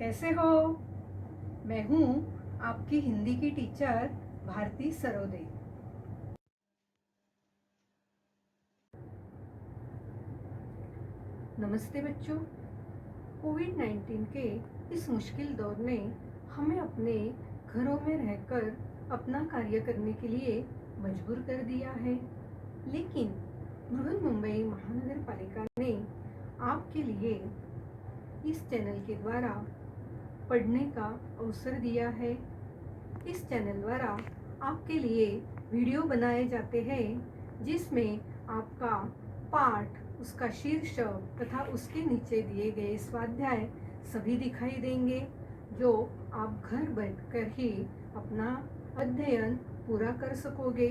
कैसे हो? मैं हूँ आपकी हिंदी की टीचर भारती सरोदे। नमस्ते बच्चों। कोविड-19 के इस मुश्किल दौर ने हमें अपने घरों में रहकर अपना कार्य करने के लिए मजबूर कर दिया है, लेकिन बृहन्मुंबई महानगर पालिका ने आपके लिए इस चैनल के द्वारा पढ़ने का अवसर दिया है। इस चैनल द्वारा आपके लिए वीडियो बनाए जाते हैं जिसमें आपका पाठ, उसका शीर्षक तथा उसके नीचे दिए गए स्वाध्याय सभी दिखाई देंगे, जो आप घर बैठकर ही अपना अध्ययन पूरा कर सकोगे।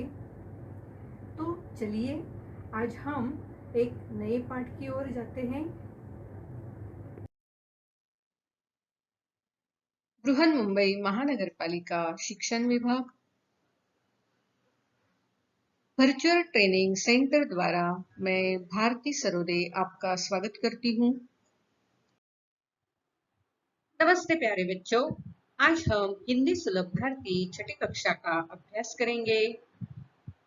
तो चलिए आज हम एक नए पाठ की ओर जाते हैं। बृहन्मुंबई महानगरपालिका शिक्षण विभाग वर्चुअल ट्रेनिंग सेंटर द्वारा मैं भारती सरोदे आपका स्वागत करती हूँ। नमस्ते प्यारे बच्चों, आज हम हिंदी सुलभ भारती छठी कक्षा का अभ्यास करेंगे।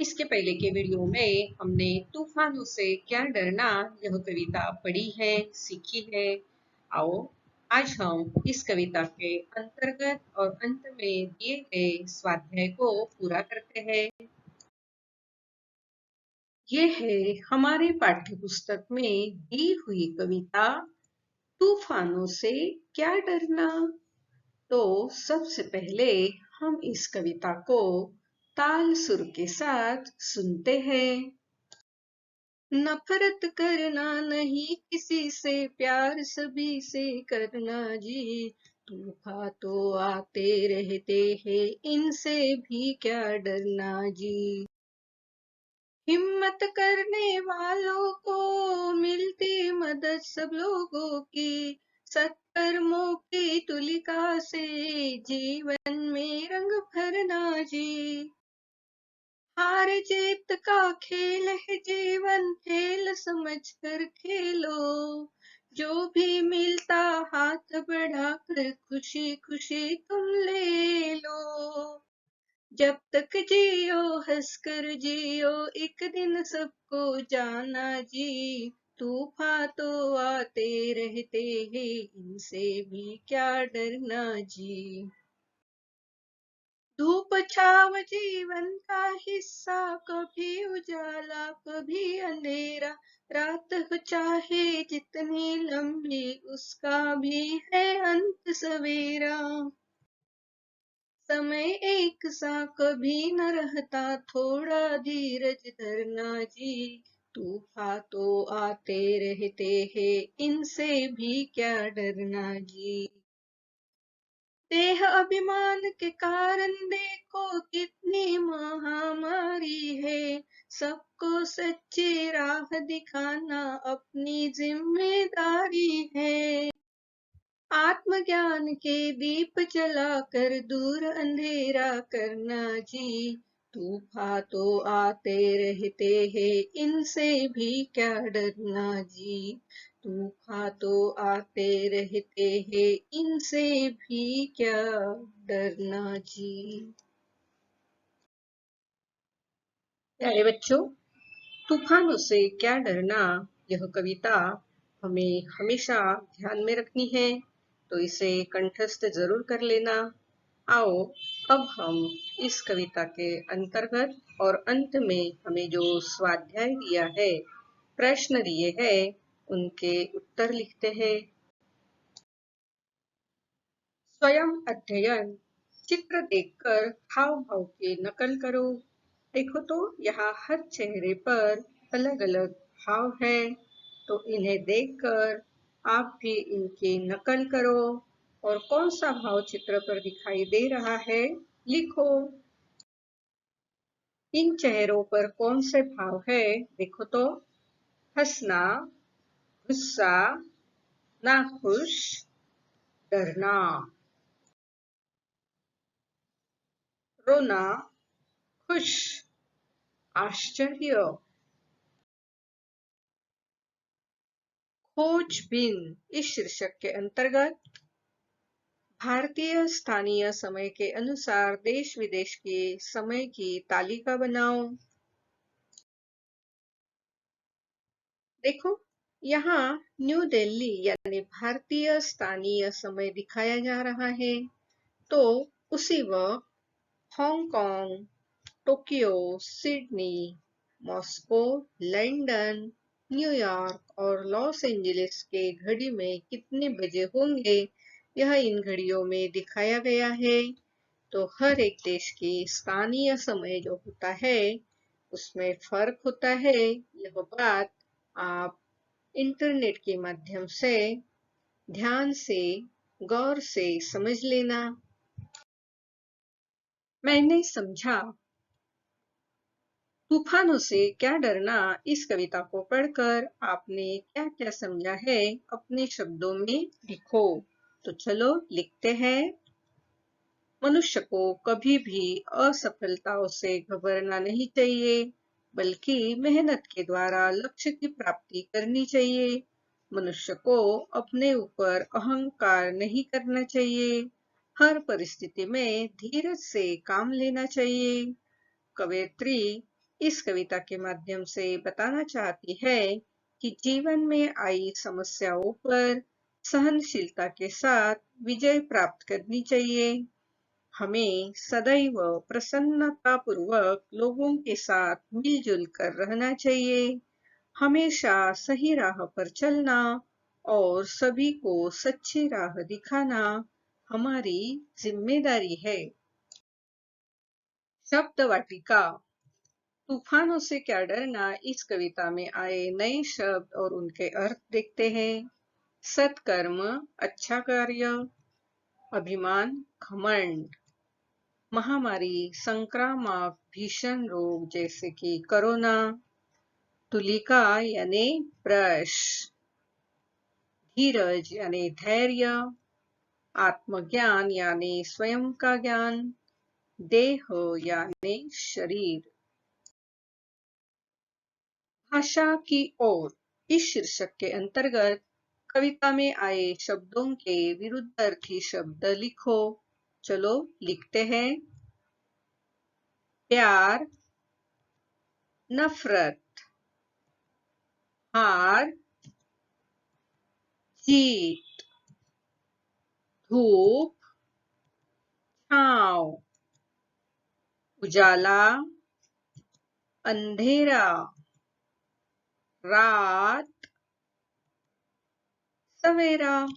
इसके पहले के वीडियो में हमने तूफानों से क्या डरना यह कविता पढ़ी है, सीखी है। आओ आज हम इस कविता के अंतर्गत और अंत में दिए गए स्वाध्याय को पूरा करते हैं। ये है हमारे पाठ्य पुस्तक में दी हुई कविता तूफानों से क्या डरना। तो सबसे पहले हम इस कविता को ताल सुर के साथ सुनते हैं। नफरत करना नहीं किसी से, प्यार सभी से करना जी। तूफान तो आते रहते हैं, इनसे भी क्या डरना जी। हिम्मत करने वालों को मिलती मदद सब लोगों की, सत्कर्मों की तुलिका से जीवन में रंग भरना जी। हार जीत का खेल है जीवन, खेल समझ कर खेलो। जो भी मिलता हाथ बढ़ाकर खुशी खुशी तुम ले लो। जब तक जियो हंसकर जियो, एक दिन सबको जाना जी। तूफान तो आते रहते हैं, इनसे भी क्या डरना जी। धूप छाव जीवन का हिस्सा, कभी उजाला कभी अंधेरा। रात हो चाहे जितनी लंबी, उसका भी है अंत सवेरा। समय एक सा कभी न रहता, थोड़ा धीरज धरना जी। तूफान तो आते रहते हैं, इनसे भी क्या डरना जी। देह अभिमान के कारण देखो कितनी महामारी है। सबको सच्ची राह दिखाना अपनी जिम्मेदारी है। आत्मज्ञान के दीप जलाकर दूर अंधेरा करना जी। तूफान तो आते रहते हैं, इनसे भी क्या डरना जी। तूफान तो आते रहते हैं, इनसे भी क्या डरना जी। प्यारे बच्चों, तूफानों से क्या डरना यह कविता हमें हमेशा ध्यान में रखनी है, तो इसे कंठस्थ जरूर कर लेना। आओ अब हम इस कविता के अंतर्गत और अंत में हमें जो स्वाध्याय दिया है, प्रश्न दिए हैं, उनके उत्तर लिखते हैं। स्वयं अध्ययन, चित्र देखकर हाव भाव की नकल करो। देखो तो यहाँ हर चेहरे पर अलग अलग भाव है, तो इन्हें देखकर आप भी इनकी नकल करो और कौन सा भाव चित्र पर दिखाई दे रहा है लिखो। इन चेहरों पर कौन से भाव है देखो तो। हंसना, गुस्सा, नाखुश, डरना। रोना, खुश, आश्चर्य। खोजबीन इस शीर्षक के अंतर्गत भारतीय स्थानीय समय के अनुसार देश विदेश के समय की तालिका बनाओ। देखो, यहाँ न्यू दिल्ली यानी भारतीय स्थानीय समय दिखाया जा रहा है। तो उसी वक्त Hong Kong, Tokyo, Sydney, Moscow, London, New York और लॉस एंजलिस के घड़ी में कितने बजे होंगे, यह इन घड़ियों में दिखाया गया है। तो हर एक देश की स्थानीय समय जो होता है उसमें फर्क होता है। यह बात आप इंटरनेट के माध्यम से ध्यान से, गौर से समझ लेना। मैंने समझा। तूफानों से क्या डरना, इस कविता को पढ़कर आपने क्या क्या समझा है अपने शब्दों में लिखो। तो चलो लिखते हैं। मनुष्य को कभी भी असफलताओं से घबराना नहीं चाहिए, बल्कि मेहनत के द्वारा लक्ष्य की प्राप्ति करनी चाहिए। मनुष्य को अपने ऊपर अहंकार नहीं करना चाहिए। हर परिस्थिति में धीरज से काम लेना चाहिए। कवयित्री इस कविता के माध्यम से बताना चाहती है कि जीवन में आई समस्याओं पर सहनशीलता के साथ विजय प्राप्त करनी चाहिए। हमें सदैव प्रसन्नतापूर्वक लोगों के साथ मिलजुल कर रहना चाहिए। हमेशा सही राह पर चलना और सभी को सच्ची राह दिखाना हमारी जिम्मेदारी है। शब्द वाटिका। तूफानों से क्या डरना, इस कविता में आए नए शब्द और उनके अर्थ देखते हैं। सत्कर्म, अच्छा कार्य। अभिमान, घमंड। महामारी, संक्रामक भीषण रोग जैसे कि कोरोना। तुलिका यानी ब्रश। धीरज यानी धैर्य। आत्मज्ञान यानी स्वयं का ज्ञान। देह यानी शरीर। भाषा की ओर, इस शीर्षक के अंतर्गत कविता में आए शब्दों के विरुद्धार्थी शब्द लिखो। चलो लिखते हैं। प्यार, नफरत। हार, जीत। धूप, छांव। उजाला, अंधेरा। रात, सवेरा।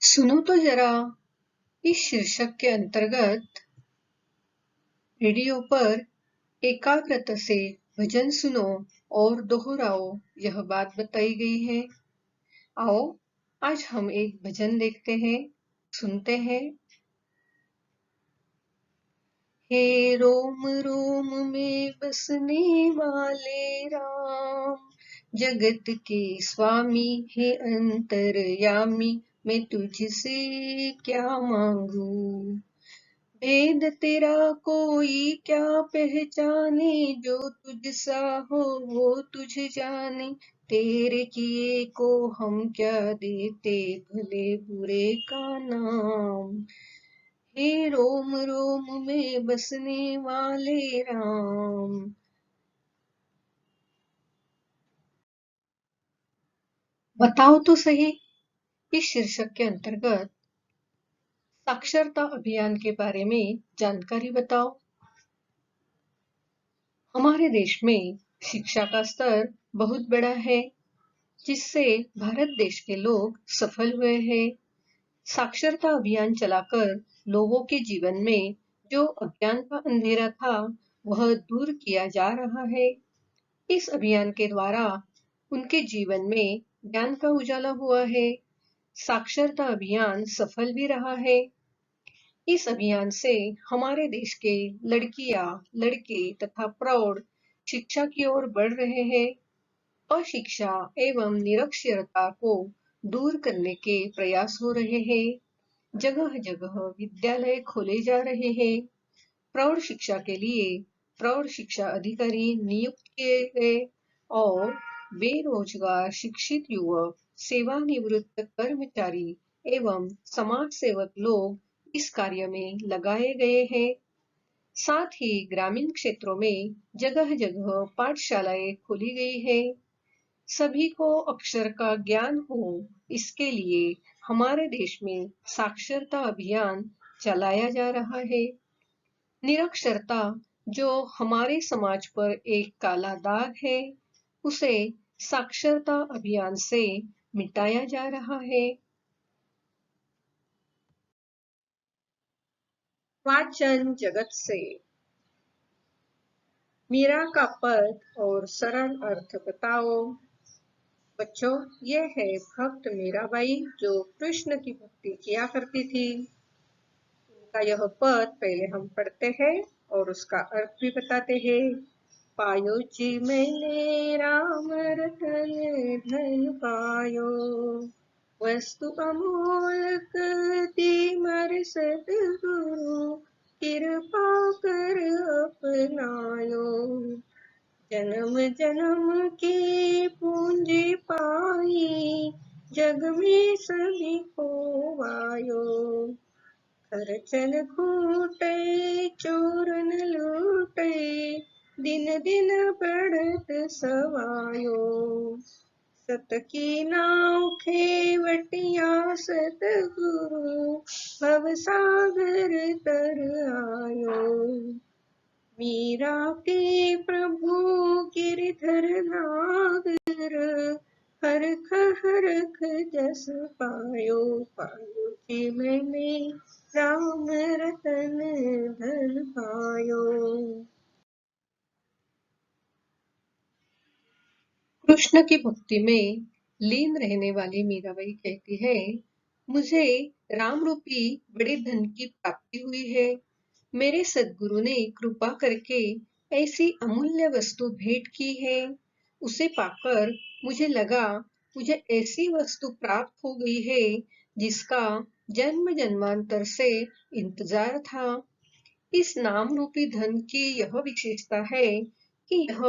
सुनो तो जरा, इस शीर्षक के अंतर्गत रेडियो पर एकाग्रता से भजन सुनो और दोहराओ, यह बात बताई गई है। आओ आज हम एक भजन देखते हैं, सुनते हैं। हे रोम रोम में बसने वाले राम, जगत के स्वामी हे अंतर्यामी, मैं तुझसे क्या मांगू। भेद तेरा कोई क्या पहचाने, जो तुझसा हो वो तुझ जाने। तेरे किए को हम क्या देते, भले बुरे का नाम। हे रोम रोम में बसने वाले राम। बताओ तो सही, इस शीर्षक के अंतर्गत साक्षरता अभियान के बारे में जानकारी बताओ। हमारे देश में शिक्षा का स्तर बहुत बड़ा है, जिससे भारत देश के लोग सफल हुए हैं। साक्षरता अभियान चलाकर लोगों के जीवन में जो अज्ञान का अंधेरा था, वह दूर किया जा रहा है। इस अभियान के द्वारा उनके जीवन में ज्ञान का उजाला हुआ है। साक्षरता अभियान सफल भी रहा है। इस अभियान से हमारे देश के लड़कियां, लड़के तथा प्रौढ़ शिक्षा की ओर बढ़ रहे हैं। अशिक्षा एवं निरक्षरता को दूर करने के प्रयास हो रहे हैं। जगह जगह विद्यालय खोले जा रहे हैं। प्रौढ़ शिक्षा के लिए प्रौढ़ शिक्षा अधिकारी नियुक्त किए गए और बेरोजगार शिक्षित युवक सेवानिवृत्त कर्मचारी एवं समाज सेवक लोग इस कार्य में लगाए गए हैं। साथ ही ग्रामीण क्षेत्रों में जगह जगह पाठशालाएं खोली गई है। सभी को अक्षर का ज्ञान हो, इसके लिए हमारे देश में साक्षरता अभियान चलाया जा रहा है। निरक्षरता जो हमारे समाज पर एक काला दाग है, उसे साक्षरता अभियान से मिटाया जा रहा है। वाचन जगत से मीरा का पद और सरल अर्थ बताओ। बच्चों, ये है भक्त मीराबाई जो कृष्ण की भक्ति किया करती थी। उनका यह पद पहले हम पढ़ते हैं और उसका अर्थ भी बताते हैं। पायो जी मैंने राम रतन धन पायो, वस्तु अमोलक तिमर सतगुरु, कृपा कर अपनायो। जन्म जन्म की पूंजी पाई, जग में सभी को आयो। खर्चन खूटे चोरन लूटे, दिन दिन बढ़त सवायो। सत की नाव खेवटिया सतगुरु, भव सागर तर आयो। मीरा के प्रभु गिरधर नागर, हरख हरख जस पायो। पायो जी मैंने राम रतन धन पायो। कृष्ण की भक्ति में लीन रहने वाली मीराबाई कहती है, मुझे राम रूपी बड़े धन की प्राप्ति हुई है। मेरे सद्गुरु ने कृपा करके ऐसी अमूल्य वस्तु भेंट की है। उसे पाकर मुझे लगा मुझे ऐसी वस्तु प्राप्त हो गई है जिसका जन्म जन्मांतर से इंतजार था। इस नाम रूपी धन की यह विशेषता है कि यह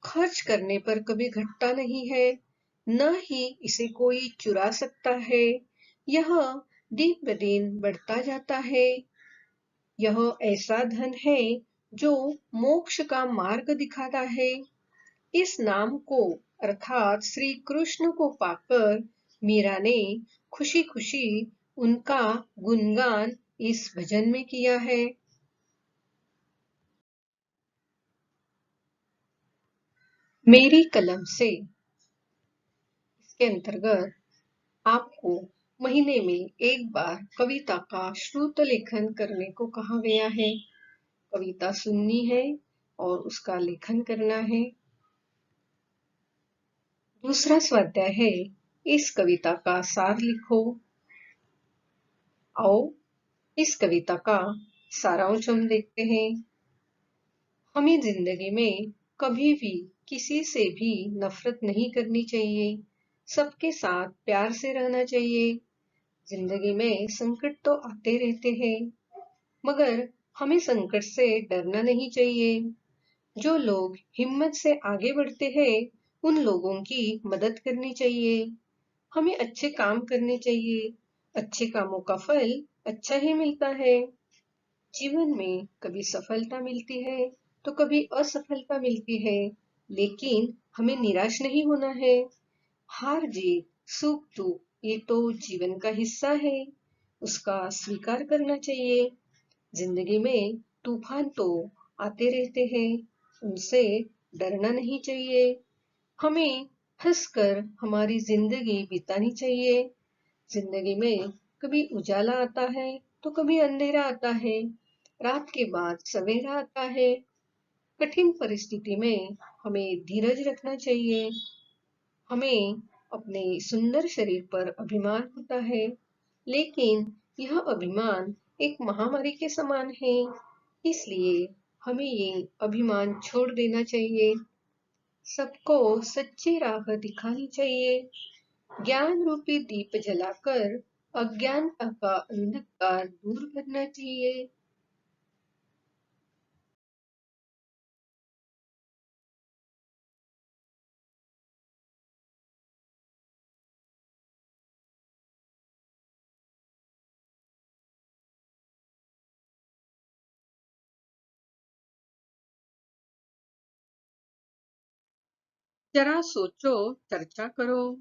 खर्च करने पर कभी घटता नहीं है, न ही इसे कोई चुरा सकता है। यह दिन ब दिन बढ़ता जाता है। यह ऐसा धन है जो मोक्ष का मार्ग दिखाता है। इस नाम को अर्थात श्री कृष्ण को पाकर मीरा ने खुशी खुशी उनका गुणगान इस भजन में किया है। मेरी कलम से, इसके अंतर्गत आपको महीने में एक बार कविता का श्रुत लेखन करने को कहा गया है। कविता सुननी है और उसका लेखन करना है। दूसरा स्वाध्याय है, इस कविता का सार लिखो। आओ इस कविता का सारांश हम देखते हैं। हमें जिंदगी में कभी भी किसी से भी नफरत नहीं करनी चाहिए। सबके साथ प्यार से रहना चाहिए। जिंदगी में संकट तो आते रहते हैं, मगर हमें संकट से डरना नहीं चाहिए। जो लोग हिम्मत से आगे बढ़ते हैं, उन लोगों की मदद करनी चाहिए। हमें अच्छे काम करने चाहिए। अच्छे कामों का फल अच्छा ही मिलता है। जीवन में कभी सफलता मिलती है तो कभी असफलता मिलती है, लेकिन हमें निराश नहीं होना है। हार जीत, सुख दुख, ये तो जीवन का हिस्सा है। उसका स्वीकार करना चाहिए। जिंदगी में तूफान तो आते रहते हैं, उनसे डरना नहीं चाहिए। हमें हंसकर हमारी जिंदगी बितानी चाहिए। जिंदगी में कभी उजाला आता है तो कभी अंधेरा आता है। रात के बाद सवेरा आता है। कठिन परिस्थिति में हमें धीरज रखना चाहिए। हमें अपने सुंदर शरीर पर अभिमान होता है, लेकिन यह अभिमान एक महामारी के समान है। इसलिए हमें ये अभिमान छोड़ देना चाहिए। सबको सच्ची राह दिखानी चाहिए। ज्ञान रूपी दीप जलाकर अज्ञानता का अंधकार दूर करना चाहिए। जरा सोचो, चर्चा करो।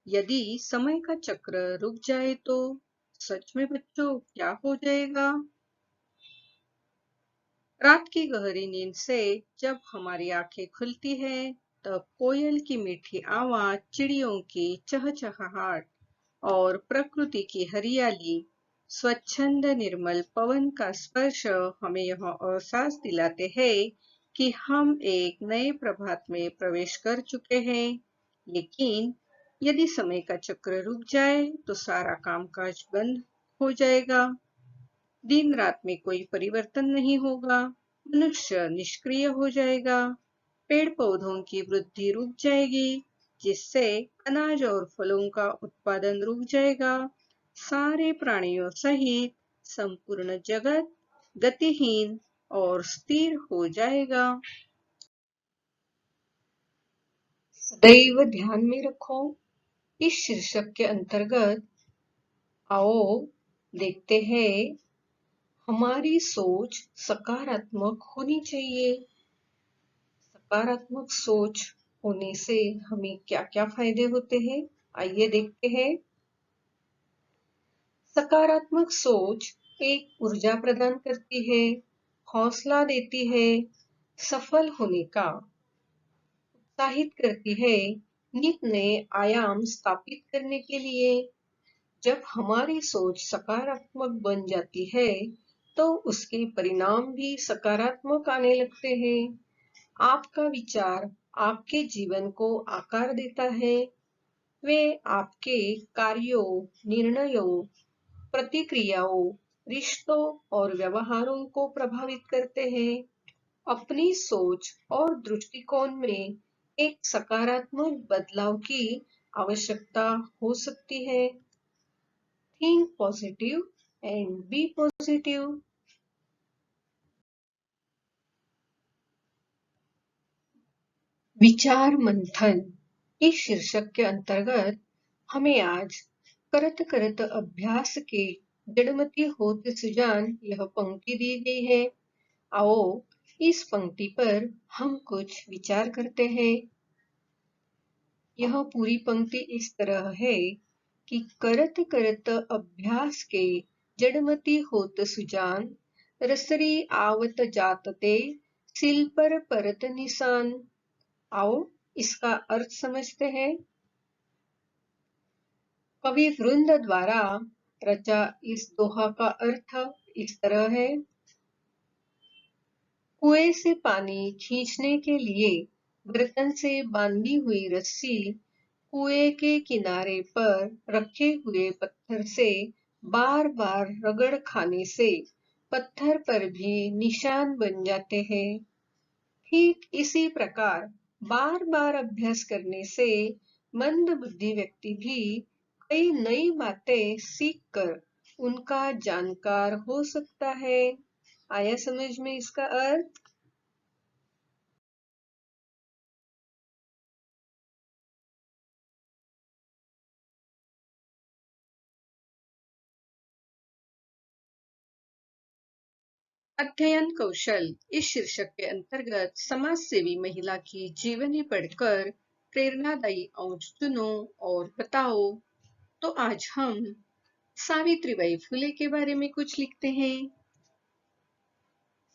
यदि समय का चक्र रुक जाए तो सच में बच्चों क्या हो जाएगा? रात की गहरी नींद से जब हमारी आंखें खुलती है, तब कोयल की मीठी आवाज, चिड़ियों की चहचहाहट और प्रकृति की हरियाली, स्वच्छंद निर्मल पवन का स्पर्श हमें यह एहसास दिलाते हैं कि हम एक नए प्रभात में प्रवेश कर चुके हैं। लेकिन यदि समय का चक्र रुक जाए तो सारा कामकाज बंद हो जाएगा। दिन रात में कोई परिवर्तन नहीं होगा। मनुष्य निष्क्रिय हो जाएगा। पेड़ पौधों की वृद्धि रुक जाएगी, जिससे अनाज और फलों का उत्पादन रुक जाएगा। सारे प्राणियों सहित संपूर्ण जगत गतिहीन और स्थिर हो जाएगा। सदैव ध्यान में रखो, इस शीर्षक के अंतर्गत आओ देखते हैं, हमारी सोच सकारात्मक होनी चाहिए। सकारात्मक सोच होने से हमें क्या-क्या फायदे होते हैं, आइए देखते हैं। सकारात्मक सोच एक ऊर्जा प्रदान करती है, हौसला देती है, सफल होने का उत्साहित करती है, नित नए आयाम स्थापित करने के लिए। जब हमारी सोच सकारात्मक बन जाती है, तो उसके परिणाम भी सकारात्मक आने लगते हैं। आपका विचार आपके जीवन को आकार देता है। वे आपके कार्यों, निर्णयों, प्रतिक्रियाओं, रिश्तों और व्यवहारों को प्रभावित करते हैं। अपनी सोच और दृष्टिकोण में एक सकारात्मक बदलाव की आवश्यकता हो सकती है। Think positive and be positive. विचार मंथन इस शीर्षक के अंतर्गत हमें आज करत करत अभ्यास के जड़मति होत सुजान यह पंक्ति दी गई है। आओ इस पंक्ति पर हम कुछ विचार करते हैं। यह पूरी पंक्ति इस तरह है कि करत करत अभ्यास के जड़मति होत सुजान, रसरी आवत जात ते, सिल पर परत निशान। आओ इसका अर्थ समझते हैं। कवि वृंद द्वारा रचा इस दोहा का अर्थ इस तरह है। कुएं से पानी खींचने के लिए बर्तन से बांधी हुई रस्सी कुएं के किनारे पर रखे हुए पत्थर से बार बार रगड़ खाने से पत्थर पर भी निशान बन जाते हैं। ठीक इसी प्रकार बार बार अभ्यास करने से मंद बुद्धि व्यक्ति भी कई नई बातें सीखकर उनका जानकार हो सकता है। आया समझ में इसका अर्थ? अध्ययन कौशल इस शीर्षक के अंतर्गत समाज सेवी महिला की जीवनी पढ़कर प्रेरणादायी अंश चुनो और बताओ। तो आज हम सावित्रीबाई फुले के बारे में कुछ लिखते हैं।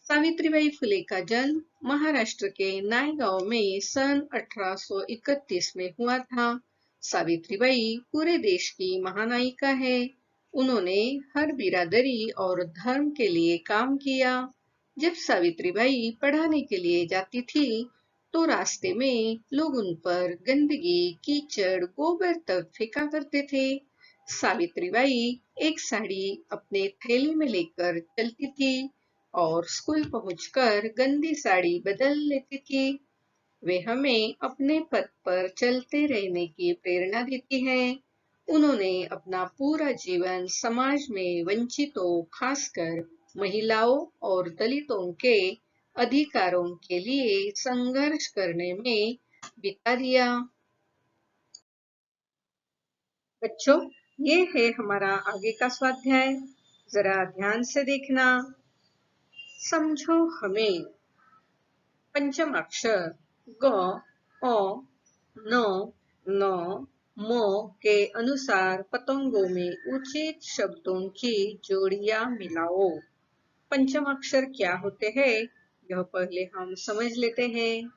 सावित्रीबाई फुले का जन्म महाराष्ट्र के नायगांव में सन 1831 में हुआ था। सावित्रीबाई पूरे देश की महानायिका है। उन्होंने हर बिरादरी और धर्म के लिए काम किया। जब सावित्रीबाई पढ़ाने के लिए जाती थी, तो रास्ते में लोग उन पर गंदगी, कीचड़, गोबर तक फेंका करते थे। सावित्रीबाई एक साड़ी अपने थैली में लेकर चलती थी और स्कूल पहुंचकर गंदी साड़ी बदल लेती थी। वे हमें अपने पथ पर चलते रहने की प्रेरणा देती हैं। उन्होंने अपना पूरा जीवन समाज में वंचितों, खासकर महिलाओं और दलितों के अधिकारों के लिए संघर्ष करने में बिता दिया। बच्चों, ये है हमारा आगे का स्वाध्याय। जरा ध्यान से देखना। समझो हमें। पंचम अक्षर ग, अ, न, न, म के अनुसार पतंगों में उचित शब्दों की जोड़ियां मिलाओ। पंचम अक्षर क्या होते हैं, यह पहले हम समझ लेते हैं।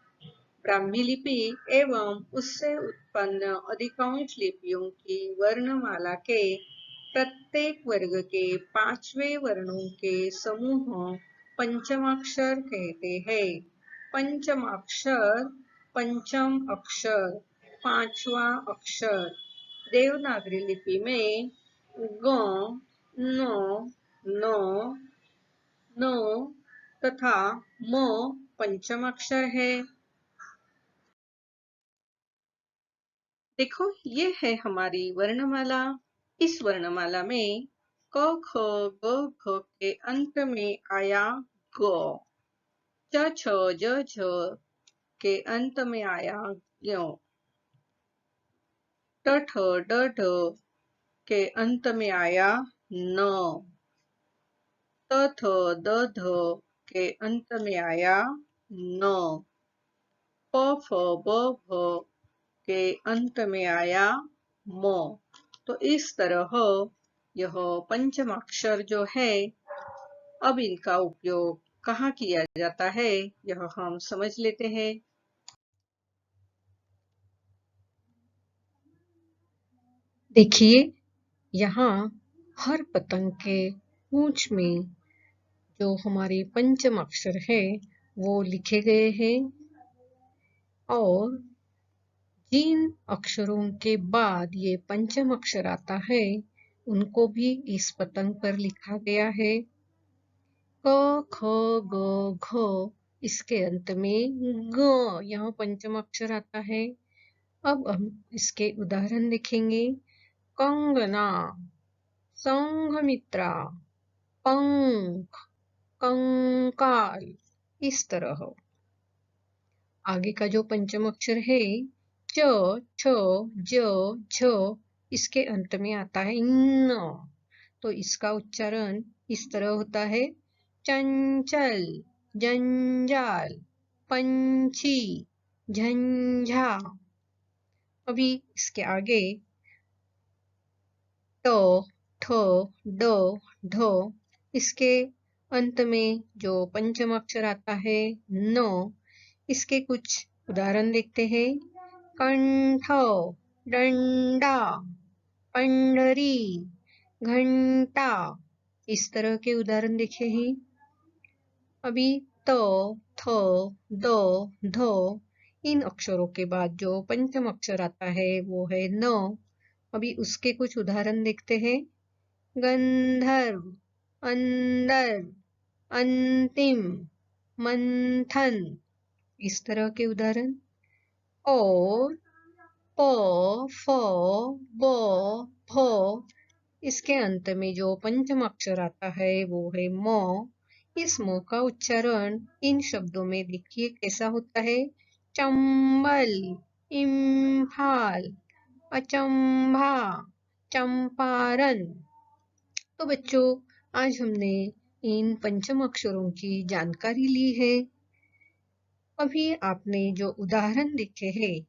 ब्राह्मी लिपि एवं उससे उत्पन्न अधिकांश लिपियों की वर्णमाला के प्रत्येक वर्ग के 5वें वर्णों के समूह पंचमाक्षर कहते हैं। पंचमाक्षर, पंचम अक्षर, 5वां अक्षर। देवनागरी लिपि में ग, न, न, न तथा म पंचम अक्षर है। देखो, ये है हमारी वर्णमाला। इस वर्णमाला में क, ख, ग, घ के अंत में आया ग, च, छ, ज, झ के अंत में आया ज्ञ, ट, ठ, ड, ढ के अंत में आया न, त, थ, द, ध के अंत में आया न, प, फ, ब, भ के अंत में आया म। तो इस तरह यह पंचमाक्षर जो है, अब इनका उपयोग कहाँ किया जाता है, यह हम समझ लेते हैं। देखिए, यहाँ हर पतंग के पूंछ में जो हमारे पंचम अक्षर है वो लिखे गए हैं, और जिन अक्षरों के बाद ये पंचम अक्षर आता है उनको भी इस पतंग पर लिखा गया है। क, ख, ग, घ, इसके अंत में ग, यहाँ पंचम अक्षर आता है। अब हम इसके उदाहरण देखेंगे। कंगना, संघमित्रा, पंख, कंकाल, इस तरह। आगे का जो पंचम अक्षर है च, छ, ज, झ, इसके अंत में आता है न, तो इसका उच्चारण इस तरह होता है चंचल, जंजाल, पंछी, झंझा। अभी इसके आगे ट, ठ, ड, ढ, इसके अंत में जो पंचम अक्षर आता है न, इसके कुछ उदाहरण देखते हैं। कंठ, डंडा, पंडरी, घंटा, इस तरह के उदाहरण देखे हैं। अभी त, थ, द, ध, इन अक्षरों के बाद जो पंचम अक्षर आता है वो है न। अभी उसके कुछ उदाहरण देखते हैं। गंधर्व, अंदर, अंतिम, मंथन, इस तरह के उदाहरण। और प, फ, ब, भ, इसके अंत में जो पंचम अक्षर आता है वो है म। इस म का उच्चारण इन शब्दों में देखिए कैसा होता है। चंबल, इम्फाल, अचंभा, चंपारण। तो बच्चों, आज हमने इन पंचम अक्षरों की जानकारी ली है। अभी आपने जो उदाहरण देखे हैं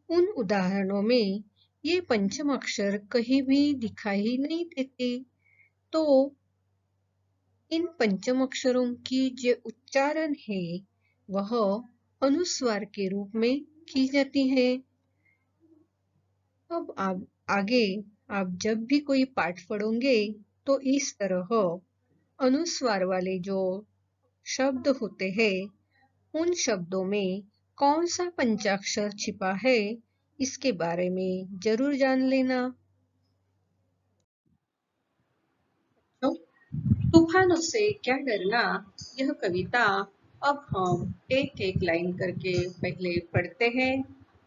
उन उदाहरणों में ये पंचम अक्षर कहीं भी दिखाई नहीं देते। तो इन पंचम अक्षरों की जो उच्चारण है वह अनुस्वार के रूप में की जाती है। अब आप आगे आप जब भी कोई पाठ पढ़ोगे तो इस तरह अनुस्वार वाले जो शब्द होते हैं उन शब्दों में कौन सा पंचाक्षर छिपा है इसके बारे में जरूर जान लेना। तो तूफानों से क्या डरना, यह कविता अब हम एक एक लाइन करके पहले पढ़ते हैं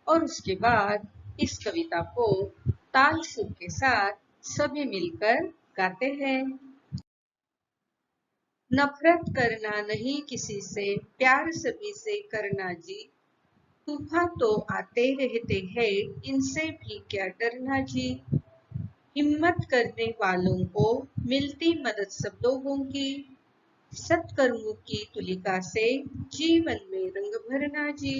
और उसके बाद इस कविता को ताल सुर के साथ सभी मिलकर गाते हैं। नफरत करना नहीं किसी से, प्यार सभी से करना जी। तूफान तो आते रहते हैं, इनसे भी क्या डरना जी। हिम्मत करने वालों को मिलती मदद सब लोगों की। सत्कर्मों की तुलिका से जीवन में रंग भरना जी।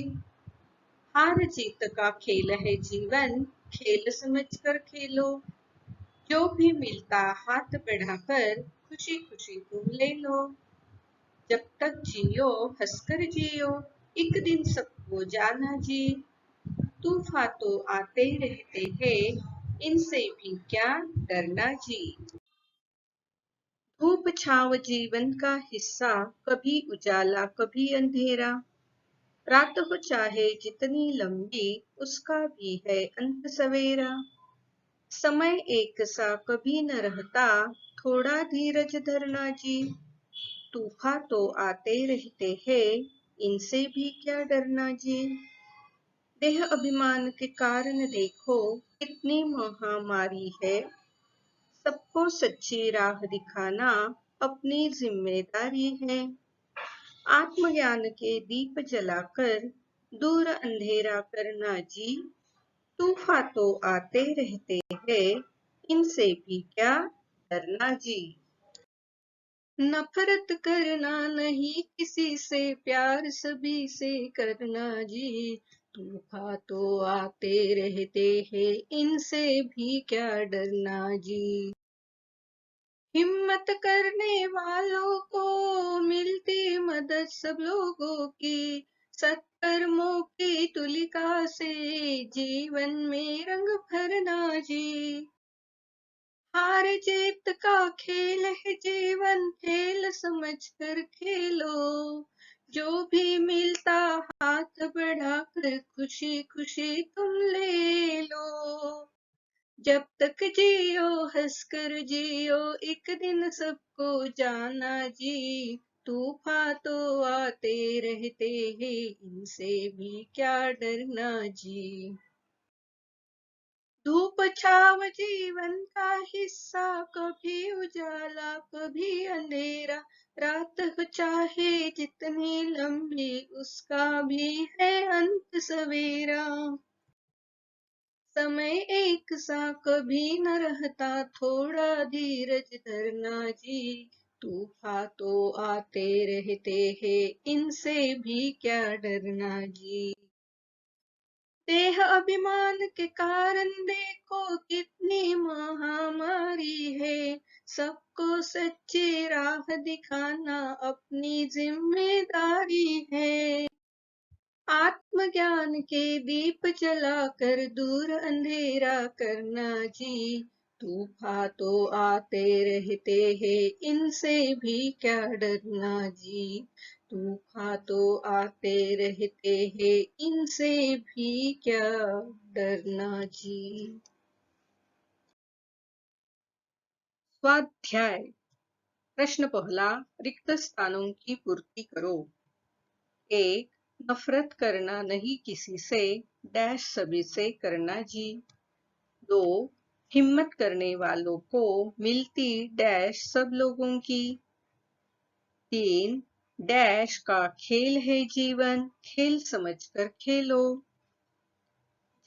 हार जीत का खेल है जीवन, खेल समझकर खेलो। जो भी मिलता हाथ बढ़ाकर, खुशी खुशी तुम ले लो। जब तक जियो हंसकर जियो, एक दिन सबको जाना जी। तूफान तो आते रहते हैं, इनसे भी क्या डरना जी। धूप छांव जीवन का हिस्सा, कभी उजाला कभी अंधेरा। रात हो चाहे जितनी लंबी, उसका भी है अंत सवेरा। समय एक सा कभी न रहता, थोड़ा धीरज धरना जी। तूफान तो आते रहते हैं, इनसे भी क्या डरना जी। देह अभिमान के कारण देखो, कितनी महामारी है। सबको सच्ची राह दिखाना, अपनी जिम्मेदारी है। आत्मज्ञान के दीप जलाकर, दूर अंधेरा करना जी। तूफान तो आते रहते हैं, इनसे भी क्या डरना जी। नफरत करना नहीं किसी से, प्यार सभी से करना जी। तूफान तो आते रहते हैं, इनसे भी क्या डरना जी। हिम्मत करने वालों को मिलती मदद सब लोगों की। सत्कर्मों की तुलिका से, जीवन में रंग भरना जी। हार जीत का खेल है जीवन, खेल समझ कर खेलो। जो भी मिलता हाथ बढ़ाकर, खुशी खुशी तुम ले लो। जब तक जियो हंसकर जियो, एक दिन सबको जाना जी। तूफान तो आते रहते हैं, इनसे भी क्या डरना जी। धूप छाव जीवन का हिस्सा, कभी उजाला कभी अंधेरा। रात हो चाहे जितनी लंबी, उसका भी है अंत सवेरा। समय एक सा कभी न रहता, थोड़ा धीरज धरना जी। तूफान तो आते रहते हैं, इनसे भी क्या डरना जी। देह अभिमान के कारण देखो, कितनी महामारी है। सबको सच्ची राह दिखाना, अपनी जिम्मेदारी है। आत्मज्ञान के दीप जलाकर, दूर अंधेरा करना जी। तूफान तो आते रहते हैं, इनसे भी क्या डरना जी। तूफान तो आते रहते हैं, इनसे भी क्या डरना जी। स्वाध्याय प्रश्न पहला, रिक्त स्थानों की पूर्ति करो। 1. नफरत करना नहीं किसी से, डैश सभी से करना जी। 2. हिम्मत करने वालों को मिलती डैश सब लोगों की। 3. डैश का खेल है जीवन, खेल समझकर खेलो।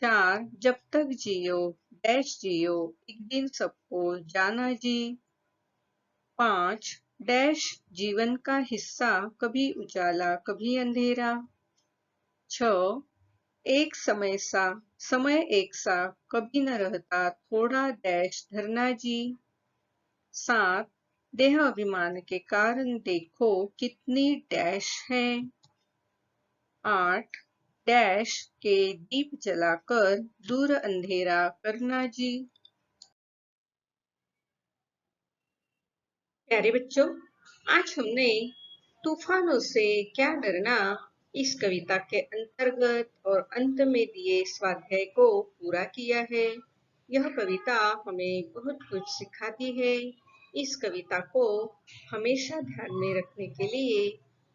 4. जब तक जियो डैश जियो, एक दिन सबको जाना जी। 5. डैश जीवन का हिस्सा, कभी उजाला कभी अंधेरा। 6. एक समय एक सा कभी न रहता, थोड़ा डैश धरना जी। 7. देह अभिमान के कारण देखो, कितनी डैश है। 8. डैश के दीप जलाकर, दूर अंधेरा करना जी। प्यारे बच्चों, आज हमने तूफानों से क्या डरना इस कविता के अंतर्गत और अंत में दिए स्वाध्याय को पूरा किया है। यह कविता हमें बहुत कुछ सिखाती है। इस कविता को हमेशा ध्यान में रखने के लिए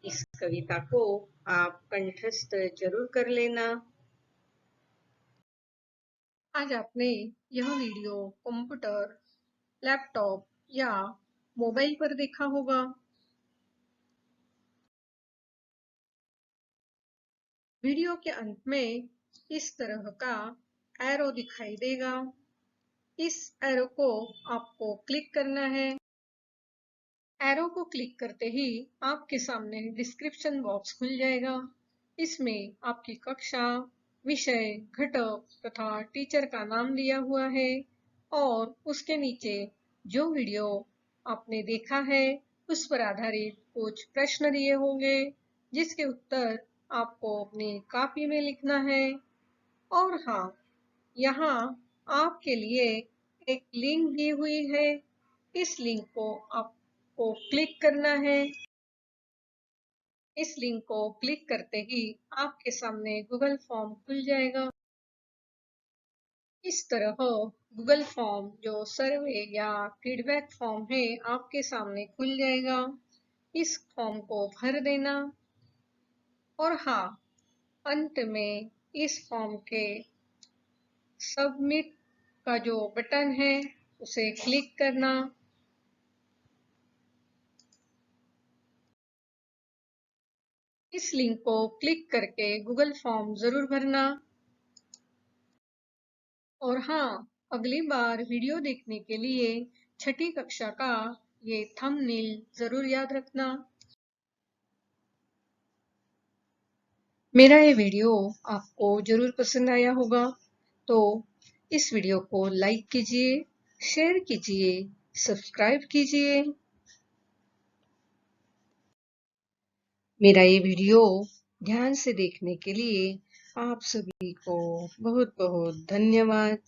इस कविता को आप कंठस्थ जरूर कर लेना। आज आपने यह वीडियो कंप्यूटर, लैपटॉप या मोबाइल पर देखा होगा। वीडियो के अंत में इस तरह का एरो दिखाई देगा। इस एरो को आपको क्लिक करना है। एरो को क्लिक करते ही आपके सामने डिस्क्रिप्शन बॉक्स खुल जाएगा। इसमें आपकी कक्षा, विषय, घटक तथा टीचर का नाम दिया हुआ है और उसके नीचे जो वीडियो आपने देखा है उस पर आधारित कुछ प्रश्न दिए होंगे जिसके उत्तर आपको अपनी कॉपी में लिखना है। और हाँ, यहाँ आपके लिए एक लिंक दी हुई है। इस लिंक को आपको क्लिक करना है। इस लिंक को क्लिक करते ही आपके सामने गूगल फॉर्म खुल जाएगा। इस तरह गूगल फॉर्म जो सर्वे या फीडबैक फॉर्म है आपके सामने खुल जाएगा। इस फॉर्म को भर देना और हाँ, अंत में इस फॉर्म के सबमिट का जो बटन है उसे क्लिक करना। इस लिंक को क्लिक करके गूगल फॉर्म जरूर भरना। और हाँ, अगली बार वीडियो देखने के लिए छठी कक्षा का ये थंबनेल जरूर याद रखना। मेरा ये वीडियो आपको जरूर पसंद आया होगा, तो इस वीडियो को लाइक कीजिए, शेयर कीजिए, सब्सक्राइब कीजिए। मेरा ये वीडियो ध्यान से देखने के लिए आप सभी को बहुत बहुत धन्यवाद।